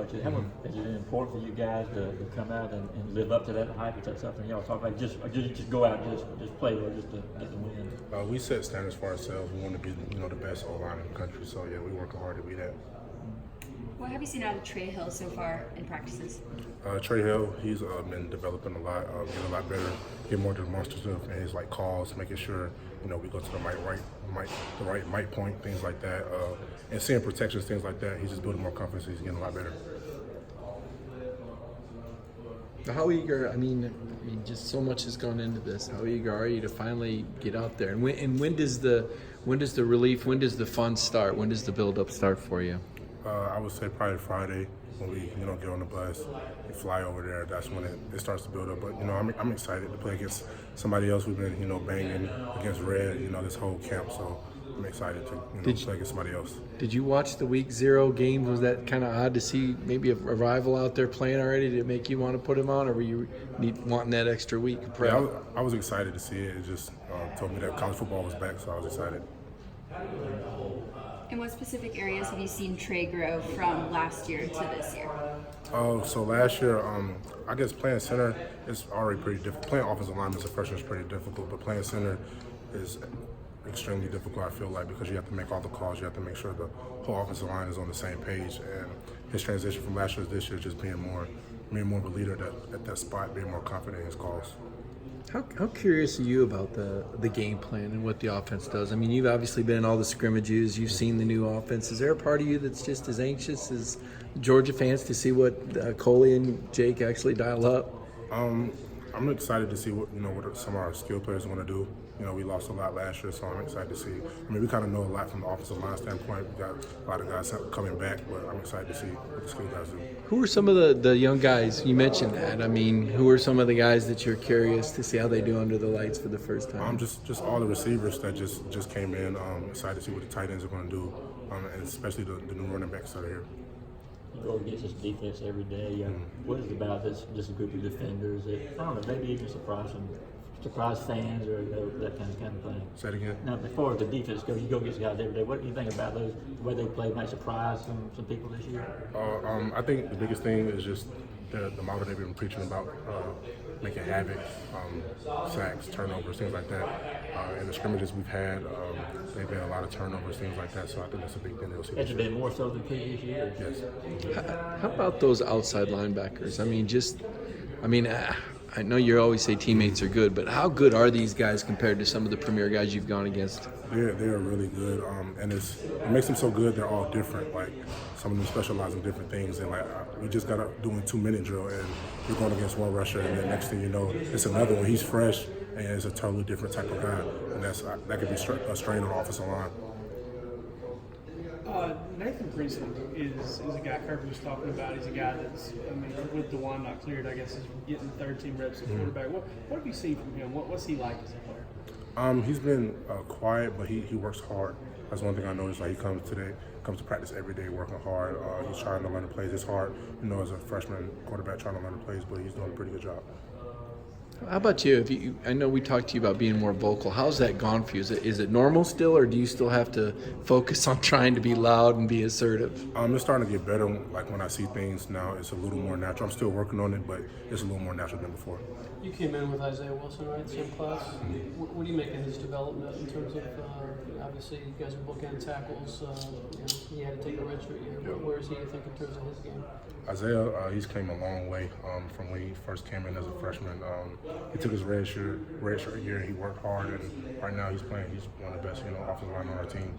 coaches. How is it important for you guys to come out and live up to that hype? Is that something y'all talk about? Or just go out and just play or just to get the win? We set standards for ourselves. We want to be, the best O-line in the country. So yeah, we work hard to be that. What have you seen out of Trey Hill so far in practices? Trey Hill, he's been developing a lot, getting a lot better, getting more demonstrative in his calls, making sure we go to the right mic point, things like that, and seeing protections, things like that. He's just building more confidence. He's getting a lot better. How eager? I mean, just so much has gone into this. How eager are you to finally get out there? And when does the relief? When does the fun start? When does the build-up start for you? I would say probably Friday when we get on the bus and fly over there. That's when it starts to build up. But I'm excited to play against somebody else. We've been banging against Red this whole camp. So I'm excited to play against somebody else. Did you watch the Week 0 games? Was that kind of odd to see maybe a rival out there playing already? Did it make you want to put him on, or were you wanting that extra week of prep? Yeah, I was excited to see it. It just told me that college football was back, so I was excited. In what specific areas have you seen Trey grow from last year to this year? So last year, I guess playing center is already pretty difficult. Playing offensive lineman as a freshman is pretty difficult, but playing center is extremely difficult, I feel like, because you have to make all the calls. You have to make sure the whole offensive line is on the same page. And his transition from last year to this year, just being more of a leader at that spot, being more confident in his calls. How curious are you about the game plan and what the offense does? I mean, you've obviously been in all the scrimmages. You've seen the new offense. Is there a part of you that's just as anxious as Georgia fans to see what Coley and Jake actually dial up? I'm excited to see what some of our skill players want to do. We lost a lot last year, so I'm excited to see. I mean, we kind of know a lot from the offensive line standpoint. We got a lot of guys coming back, but I'm excited to see what the skill guys do. Who are some of the young guys? You mentioned that. I mean, who are some of the guys that you're curious to see how they do under the lights for the first time? Just all the receivers that just came in. Excited to see what the tight ends are going to do, and especially the new running backs that are here. You go against this defense every day. What is it about this group of defenders that, I don't know, maybe even surprise fans or that kind of thing? Say it again. Now, as far as the defense goes, you go against guys every day. What do you think about those? The way they play might surprise some people this year? I think the biggest thing is just the model they've been preaching about, making havoc, sacks, turnovers, things like that. In the scrimmages we've had, they've had a lot of turnovers, things like that. So I think that's a big thing they'll see. Has it been more so than previous years? Yes. How about those outside linebackers? I know you always say teammates are good, but how good are these guys compared to some of the premier guys you've gone against? They're really good, and it makes them so good. They're all different. Like some of them specialize in different things, and we just got to do a 2-minute drill, and you're going against one rusher, and then next thing you know, it's another one. He's fresh, and it's a totally different type of guy, and that could be a strain on the offensive line. Nathan Priestley is a guy Kirby was talking about. He's a guy that's, with DeJuan not cleared, I guess, is getting third-team reps at quarterback. What have you seen from him? What's he like as a player? He's been quiet, but he works hard. That's one thing I noticed. He comes to practice every day working hard. He's trying to learn the plays. It's hard, as a freshman quarterback trying to learn the plays, but he's doing a pretty good job. How about you? I know we talked to you about being more vocal. How's that gone for you? Is it normal still, or do you still have to focus on trying to be loud and be assertive? It's starting to get better. Like when I see things now, it's a little more natural. I'm still working on it, but it's a little more natural than before. You came in with Isaiah Wilson, right? Same class. What do you make of his development in terms of, obviously, you guys are bookend tackles. He had to take a redshirt year. But where is he, you think, in terms of his game? Isaiah, he's came a long way from when he first came in as a freshman. He took his redshirt year. He worked hard, and right now he's playing. He's one of the best, offensive line on our team.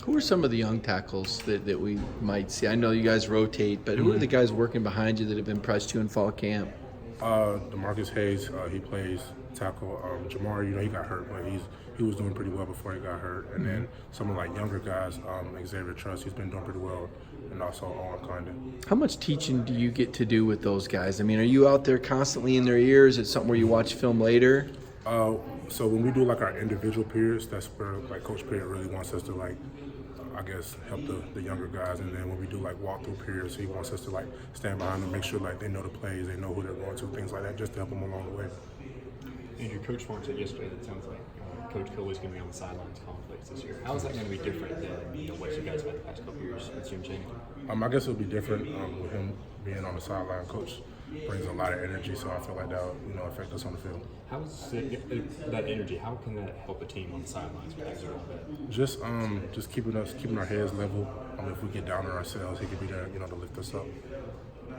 Who are some of the young tackles that we might see? I know you guys rotate, but who are the guys working behind you that have impressed you in fall camp? DeMarcus Hayes, he plays tackle. Jamar, he got hurt, but he was doing pretty well before he got hurt. And then some of younger guys, Xavier Truss, he's been doing pretty well, and also Owen Condon. How much teaching do you get to do with those guys? I mean, are you out there constantly in their ears? Is it something where you watch film later? So when we do our individual periods, that's where Coach Perry really wants us to help the younger guys, and then when we do walkthrough periods, he wants us to stand behind them, make sure they know the plays, they know who they're going to, things like that, just to help them along the way. And your coach wants it yesterday. That sounds like Coach Kindley's going to be on the sidelines conflicts this year. How is that going to be different than what you guys have had the past couple years with Jim Chaney? I guess it'll be different with him being on the sideline. Coach brings a lot of energy, so I feel like that will affect us on the field. How is that energy? How can that help a team on the sidelines when things are going bad? Just keeping our heads level. If we get down on ourselves, he could be there, to lift us up.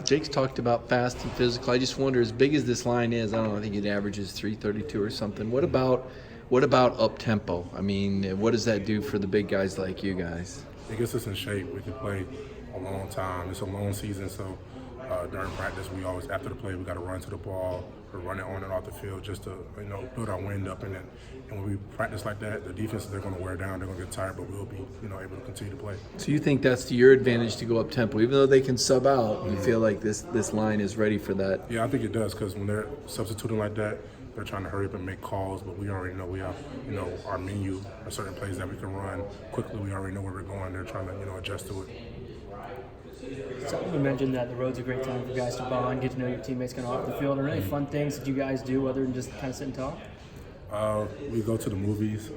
Jake's talked about fast and physical. I just wonder, as big as this line is, I don't know, I think it averages 332 or something. What about up tempo? I mean, what does that do for the big guys like you guys? It gets us in shape. We can play a long time. It's a long season, so during practice, we always, after the play, we got to run to the ball or run it on and off the field just to build our wind up. And when we practice like that, the defenses, they're going to wear down, they're going to get tired, but we'll be able to continue to play. So you think that's to your advantage to go up tempo, even though they can sub out? You feel like this line is ready for that? Yeah, I think it does, because when they're substituting like that, they're trying to hurry up and make calls, but we already know we have our menu or certain plays that we can run quickly. We already know where we're going. They're trying to adjust to it. So you mentioned that the road's a great time for guys to bond, get to know your teammates kind of off the field. Are there any fun things that you guys do other than just kind of sit and talk? We go to the movies.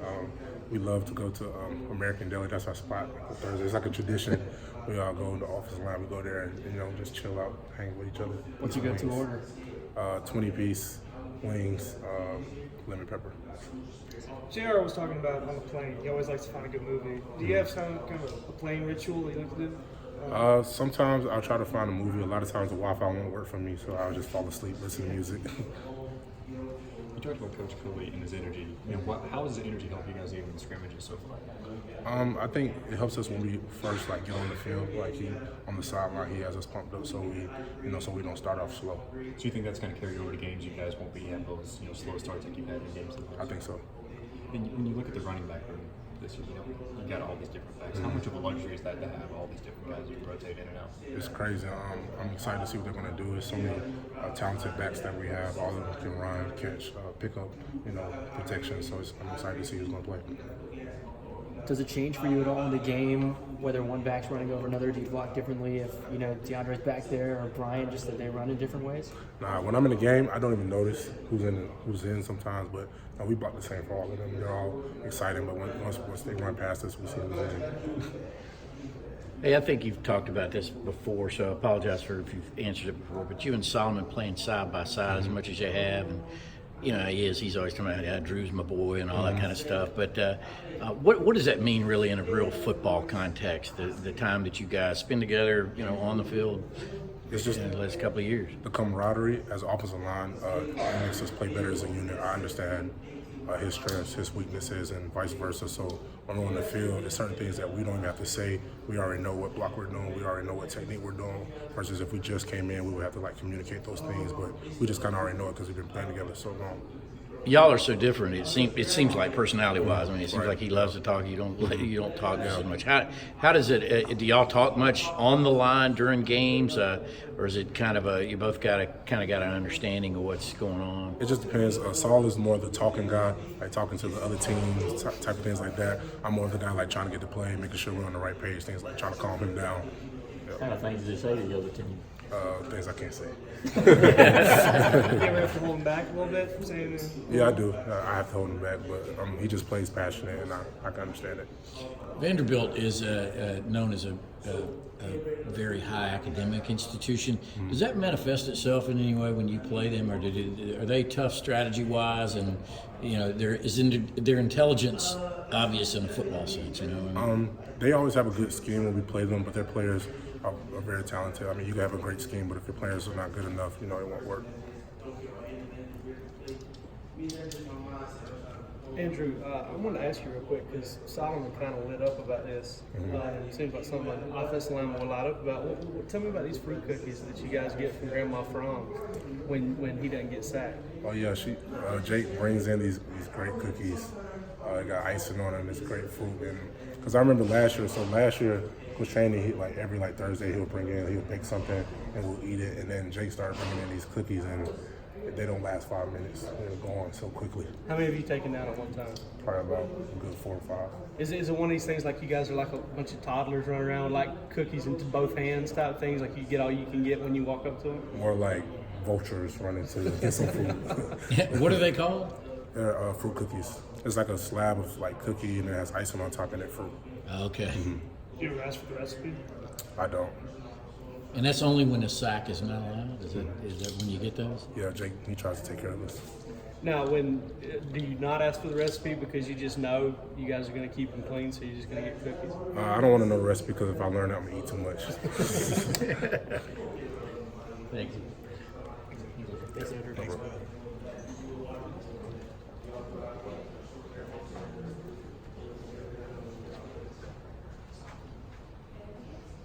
We love to go to American Deli. That's our spot on Thursday. It's like a tradition. We all go to the office line. We go there and just chill out, hang with each other. What's your go-to order? 20-piece wings, lemon pepper. JR was talking about on the plane. He always likes to find a good movie. Do you have some kind of a plane ritual that you like to do? Sometimes I'll try to find a movie. A lot of times the Wi-Fi won't work for me, so I'll just fall asleep listening to music. You talked about Coach Kindley and his energy. How has his energy helped you guys even in scrimmages so far? I think it helps us when we first get on the field. Like he on the sideline, he has us pumped up, so we don't start off slow. So you think that's going to carry over to games? You guys won't be having those slow starts like you've had in games. I think so. And when you look at the running back room this year, you got all these different backs. How much of a luxury is that to have all these different guys you can rotate in and out? It's crazy. I'm excited to see what they're going to do. There's so many talented backs that we have. All of them can run, catch, pick up, protection. So I'm excited to see who's going to play. Does it change for you at all in the game, whether one back's running over another? Do you block differently if, DeAndre's back there or Brian, just that they run in different ways? Nah, when I'm in the game, I don't even notice who's in sometimes, but we block the same for all of them. They're all exciting, but once they run past us, we see who's in. Hey, I think you've talked about this before, so I apologize if you've answered it before, but you and Solomon playing side by side as much as you have, and he's always talking about how Drew's my boy and all that kind of stuff. But what does that mean really in a real football context? The time that you guys spend together, on the field. It's just in the last couple of years. The camaraderie as an offensive line makes us play better as a unit. I understand his strengths, his weaknesses, and vice versa. So when we're on the field, there's certain things that we don't even have to say. We already know what block we're doing. We already know what technique we're doing. Versus if we just came in, we would have to communicate those things. But we just kind of already know it because we've been playing together so long. Y'all are so different. It seems like personality-wise. I mean, it seems like he loves to talk. You don't talk as much. How does it? Do y'all talk much on the line during games, or is it kind of you both got an understanding of what's going on? It just depends. Saul is more the talking guy, talking to the other teams, type of things like that. I'm more of the guy trying to get the play, making sure we're on the right page, things like trying to calm him down. What kind of things did you say to the other team? Things I can't say. You ever have to hold him back a little bit from saying that? Yeah, I do. I have to hold him back, but he just plays passionate, and I can understand it. Vanderbilt is known as a very high academic institution. Does that manifest itself in any way when you play them, or are they tough strategy-wise, and their intelligence obvious in a football sense? They always have a good scheme when we play them, but their players are very talented. I mean, you can have a great scheme, but if your players are not good enough, it won't work. Andrew, I wanted to ask you real quick because Solomon kind of lit up about this. And it seems like something the offensive line will light up about. Tell me about these fruit cookies that you guys get from Grandma Fromm when he doesn't get sacked. Oh yeah, Jake brings in these great cookies. They got icing on them. It's great food. And because I remember last year, Coach Chaney, every Thursday he'll bake something and we'll eat it. And then Jake started bringing in these cookies and they don't last 5 minutes. They're going so quickly. How many have you taken down at one time? Probably about a good 4 or 5. Is it one of these things like you guys are like a bunch of toddlers running around with cookies into both hands type things, like you get all you can get when you walk up to them? More like vultures running to get some food. What are they called? They're fruit cookies. It's like a slab of like cookie and it has icing on top and it fruit. Okay. Do you ever ask for the recipe? I don't. And that's only when the sack is not allowed? Is that when you get those? Yeah, Jake, he tries to take care of this. Now, when do you not ask for the recipe because you just know you guys are going to keep them clean, so you're just going to get cookies? I don't want to know the recipe because if I learn it, I'm going to eat too much. Thank you. Thanks, Andrew. Thanks.